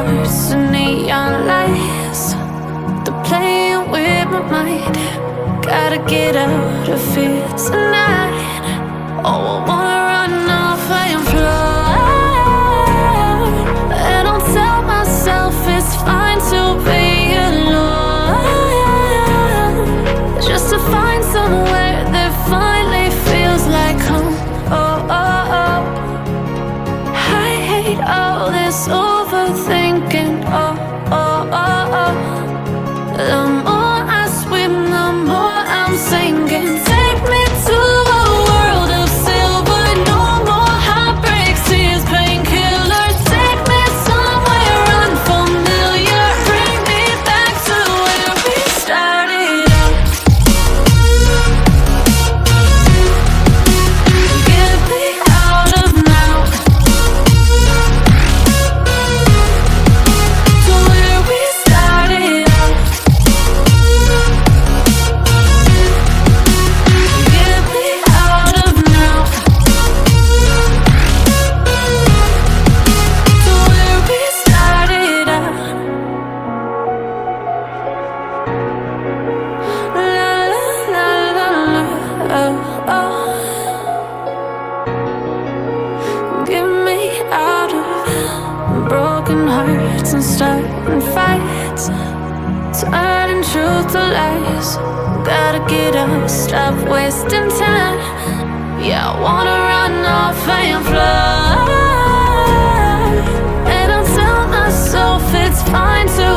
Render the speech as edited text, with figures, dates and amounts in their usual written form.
hearts and neon lights. They're playing with my mind. Gotta get out of here tonight. Oh, I wanna run off and fly. And I'll tell myself it's fine to be alone, just to find somewhere that finally feels like home. Oh, oh, oh. I hate all this overthinking. Oh, oh, oh, oh. The more I swim, the more I'm sinking. Take me to a world of silver. No more heartbreaks, tears, painkillers. Take me somewhere unfamiliar. Bring me back to where we started out. Get me out of now, to where we started out. Get me out of now, to where we started out. La la la la la, oh, oh. Get me out of broken hearts and starting fights, turning truth to lies. Gotta get up, stop wasting time. Yeah, I wanna run off and fly. And I'll tell myself it's fine to